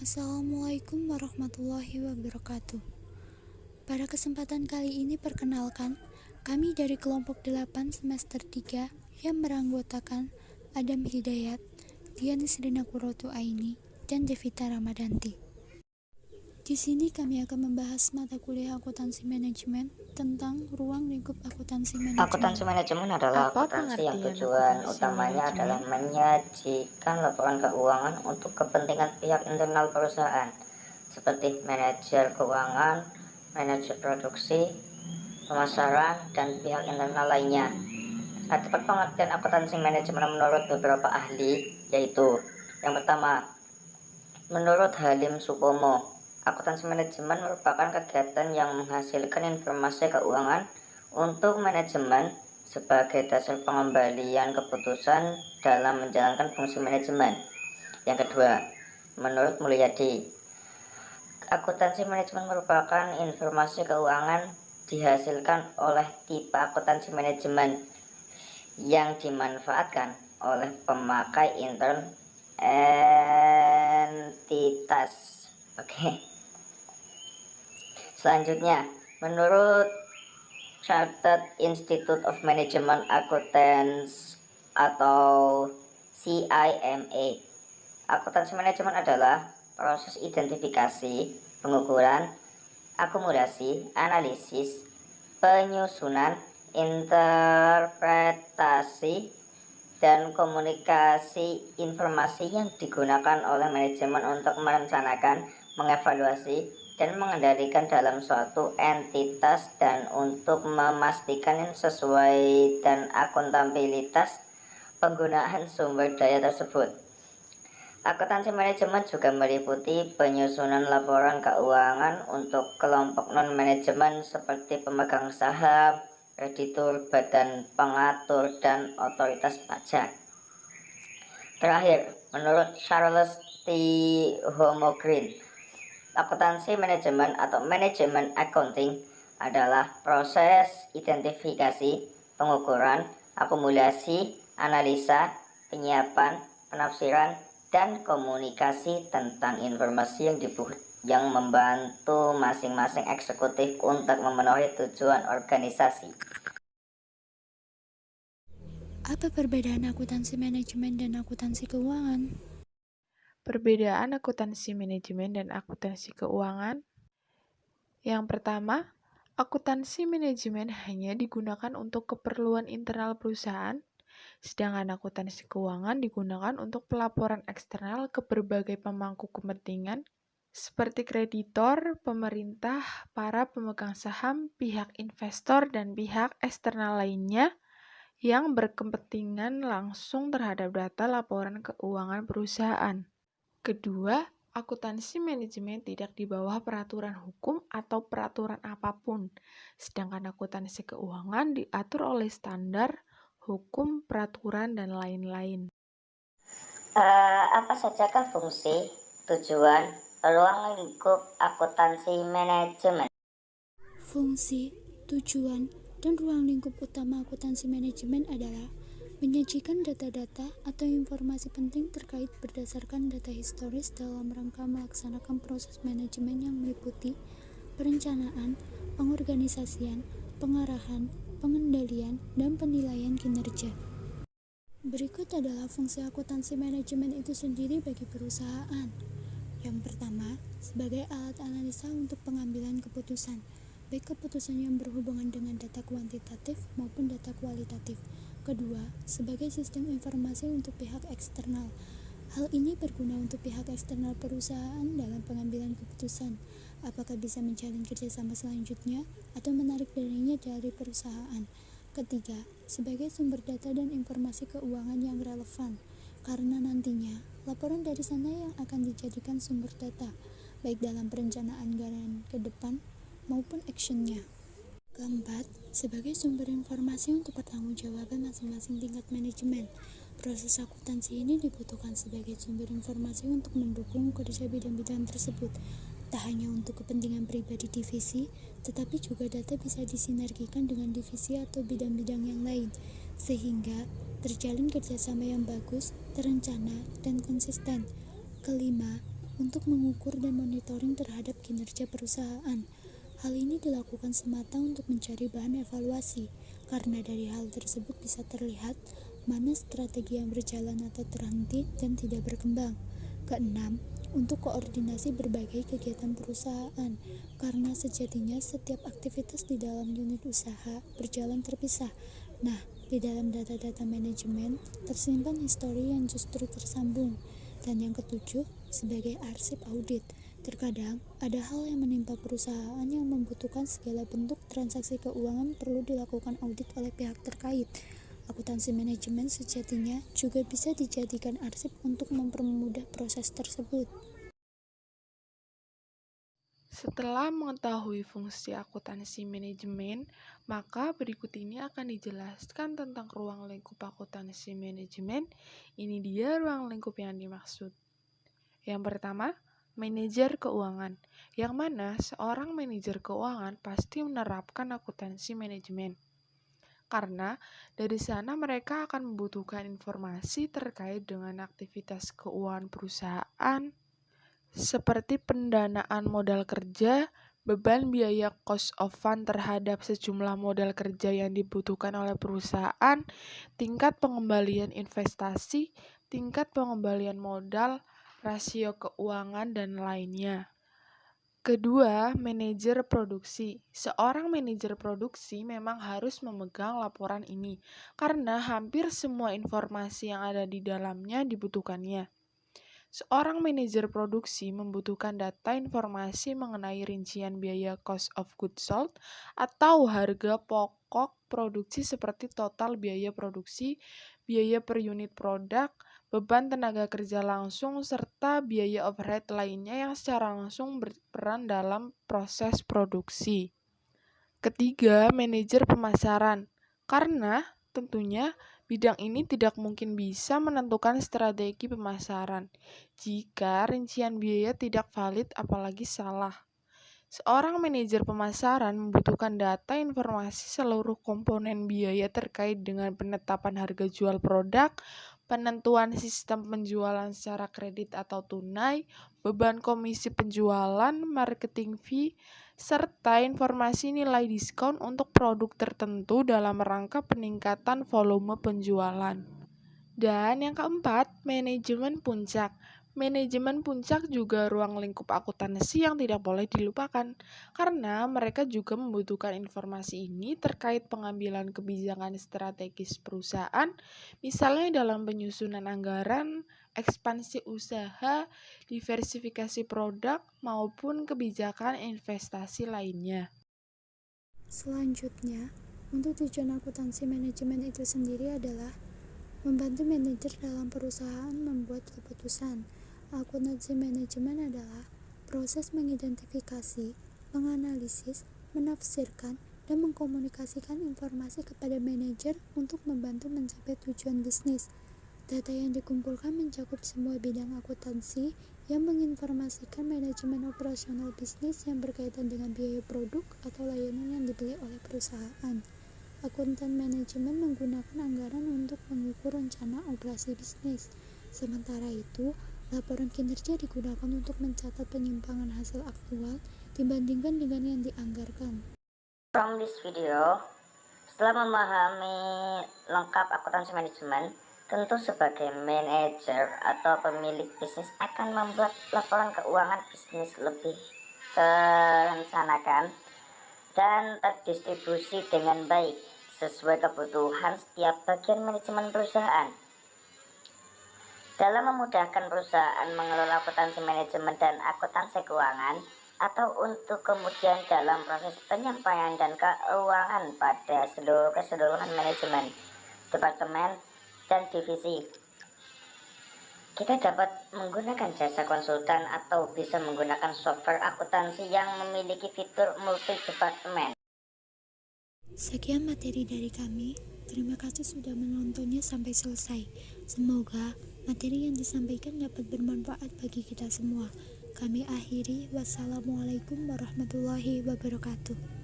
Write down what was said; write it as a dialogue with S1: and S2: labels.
S1: Assalamualaikum warahmatullahi wabarakatuh. Pada kesempatan kali ini perkenalkan, kami dari kelompok 8 semester 3 yang beranggotakan Adam Hidayat, Dian Srina Kurotu Aini, dan Devita Ramadanti. Di sini kami akan membahas mata kuliah akuntansi manajemen tentang ruang lingkup akuntansi manajemen.
S2: Akuntansi manajemen adalah akuntansi yang tujuan utamanya adalah menyajikan laporan keuangan untuk kepentingan pihak internal perusahaan, seperti manajer keuangan, manajer produksi, pemasaran, dan pihak internal lainnya. Adapun pengertian akuntansi manajemen menurut beberapa ahli, yaitu yang pertama, menurut Halim Supomo, akuntansi manajemen merupakan kegiatan yang menghasilkan informasi keuangan untuk manajemen sebagai dasar pengembalian keputusan dalam menjalankan fungsi manajemen. Yang kedua, menurut Mulyadi, akuntansi manajemen merupakan informasi keuangan dihasilkan oleh tipe akuntansi manajemen yang dimanfaatkan oleh pemakai intern entitas. Selanjutnya, menurut Chartered Institute of Management Accountants atau CIMA, akuntansi manajemen adalah proses identifikasi, pengukuran, akumulasi, analisis, penyusunan, interpretasi, dan komunikasi informasi yang digunakan oleh manajemen untuk merencanakan, mengevaluasi, dan mengendalikan dalam suatu entitas dan untuk memastikan sesuai dan akuntabilitas penggunaan sumber daya tersebut. Akuntansi manajemen juga meliputi penyusunan laporan keuangan untuk kelompok non-manajemen seperti pemegang saham, kreditur, badan pengatur, dan otoritas pajak. Terakhir, menurut Charles T. Homogren, akuntansi manajemen atau manajemen accounting adalah proses identifikasi, pengukuran, akumulasi, analisa, penyiapan, penafsiran, dan komunikasi tentang informasi yang membantu masing-masing eksekutif untuk memenuhi tujuan organisasi.
S1: Apa perbedaan akuntansi manajemen dan akuntansi keuangan?
S3: Perbedaan akuntansi manajemen dan akuntansi keuangan. Yang pertama, akuntansi manajemen hanya digunakan untuk keperluan internal perusahaan, sedangkan akuntansi keuangan digunakan untuk pelaporan eksternal ke berbagai pemangku kepentingan seperti kreditor, pemerintah, para pemegang saham, pihak investor, dan pihak eksternal lainnya yang berkepentingan langsung terhadap data laporan keuangan perusahaan. Kedua, akuntansi manajemen tidak di bawah peraturan hukum atau peraturan apapun, sedangkan akuntansi keuangan diatur oleh standar, hukum, peraturan, dan lain-lain.
S2: Apa sajakah fungsi, tujuan, ruang lingkup akuntansi manajemen?
S1: Fungsi, tujuan, dan ruang lingkup utama akuntansi manajemen adalah menyajikan data-data atau informasi penting terkait berdasarkan data historis dalam rangka melaksanakan proses manajemen yang meliputi perencanaan, pengorganisasian, pengarahan, pengendalian, dan penilaian kinerja. Berikut adalah fungsi akuntansi manajemen itu sendiri bagi perusahaan. Yang pertama, sebagai alat analisa untuk pengambilan keputusan, baik keputusan yang berhubungan dengan data kuantitatif maupun data kualitatif. Kedua, sebagai sistem informasi untuk pihak eksternal. Hal ini berguna untuk pihak eksternal perusahaan dalam pengambilan keputusan, apakah bisa menjalin kerjasama selanjutnya atau menarik darinya dari perusahaan. Ketiga, sebagai sumber data dan informasi keuangan yang relevan, karena nantinya laporan dari sana yang akan dijadikan sumber data, baik dalam perencanaan anggaran ke depan maupun actionnya. Keempat, sebagai sumber informasi untuk pertanggungjawaban masing-masing tingkat manajemen. Proses akuntansi ini dibutuhkan sebagai sumber informasi untuk mendukung kerja bidang-bidang tersebut. Tak hanya untuk kepentingan pribadi divisi, tetapi juga data bisa disinergikan dengan divisi atau bidang-bidang yang lain, sehingga terjalin kerjasama yang bagus, terencana, dan konsisten. Kelima, untuk mengukur dan monitoring terhadap kinerja perusahaan. Hal ini dilakukan semata untuk mencari bahan evaluasi, karena dari hal tersebut bisa terlihat mana strategi yang berjalan atau terhenti dan tidak berkembang. Keenam, untuk koordinasi berbagai kegiatan perusahaan, karena sejatinya setiap aktivitas di dalam unit usaha berjalan terpisah. Nah, di dalam data-data manajemen tersimpan histori yang justru tersambung. Dan yang ketujuh, sebagai arsip audit. Terkadang ada hal yang menimpa perusahaan yang membutuhkan segala bentuk transaksi keuangan perlu dilakukan audit oleh pihak terkait. Akuntansi manajemen sejatinya juga bisa dijadikan arsip untuk mempermudah proses tersebut.
S3: Setelah mengetahui fungsi akuntansi manajemen, maka berikut ini akan dijelaskan tentang ruang lingkup akuntansi manajemen. Ini dia ruang lingkup yang dimaksud. Yang pertama, manajer keuangan, yang mana seorang manajer keuangan pasti menerapkan akuntansi manajemen. Karena dari sana mereka akan membutuhkan informasi terkait dengan aktivitas keuangan perusahaan, seperti pendanaan modal kerja, beban biaya cost of fund terhadap sejumlah modal kerja yang dibutuhkan oleh perusahaan, tingkat pengembalian investasi, tingkat pengembalian modal, rasio keuangan, dan lainnya. Kedua, manajer produksi. Seorang manajer produksi memang harus memegang laporan ini, karena hampir semua informasi yang ada di dalamnya dibutuhkannya. Seorang manajer produksi membutuhkan data informasi mengenai rincian biaya cost of goods sold atau harga pokok produksi seperti total biaya produksi, biaya per unit produk, beban tenaga kerja langsung, serta biaya overhead lainnya yang secara langsung berperan dalam proses produksi. Ketiga, manajer pemasaran. Karena tentunya bidang ini tidak mungkin bisa menentukan strategi pemasaran jika rincian biaya tidak valid apalagi salah. Seorang manajer pemasaran membutuhkan data informasi seluruh komponen biaya terkait dengan penetapan harga jual produk, penentuan sistem penjualan secara kredit atau tunai, beban komisi penjualan, marketing fee, serta informasi nilai diskon untuk produk tertentu dalam rangka peningkatan volume penjualan. Dan yang keempat, manajemen puncak. Manajemen puncak juga ruang lingkup akuntansi yang tidak boleh dilupakan, karena mereka juga membutuhkan informasi ini terkait pengambilan kebijakan strategis perusahaan, misalnya dalam penyusunan anggaran, ekspansi usaha, diversifikasi produk, maupun kebijakan investasi lainnya.
S1: Selanjutnya, untuk tujuan akuntansi manajemen itu sendiri adalah membantu manajer dalam perusahaan membuat keputusan. Akuntansi manajemen adalah proses mengidentifikasi, menganalisis, menafsirkan, dan mengkomunikasikan informasi kepada manajer untuk membantu mencapai tujuan bisnis. Data yang dikumpulkan mencakup semua bidang akuntansi yang menginformasikan manajemen operasional bisnis yang berkaitan dengan biaya produk atau layanan yang dibeli oleh perusahaan. Akuntan manajemen menggunakan anggaran untuk mengukur rencana operasi bisnis. Sementara itu, laporan kinerja digunakan untuk mencatat penyimpangan hasil aktual dibandingkan dengan yang dianggarkan.
S2: From this video, setelah memahami lengkap akuntansi manajemen, tentu sebagai manajer atau pemilik bisnis akan membuat laporan keuangan bisnis lebih terencanakan dan terdistribusi dengan baik sesuai kebutuhan setiap bagian manajemen perusahaan. Dalam memudahkan perusahaan mengelola akuntansi manajemen dan akuntansi keuangan, atau untuk kemudian dalam proses penyampaian dan keuangan pada keseluruhan manajemen, departemen, dan divisi, kita dapat menggunakan jasa konsultan atau bisa menggunakan software akuntansi yang memiliki fitur multi departemen.
S1: Sekian materi dari kami. Terima kasih sudah menontonnya sampai selesai. Semoga materi yang disampaikan dapat bermanfaat bagi kita semua. Kami akhiri. Wassalamualaikum warahmatullahi wabarakatuh.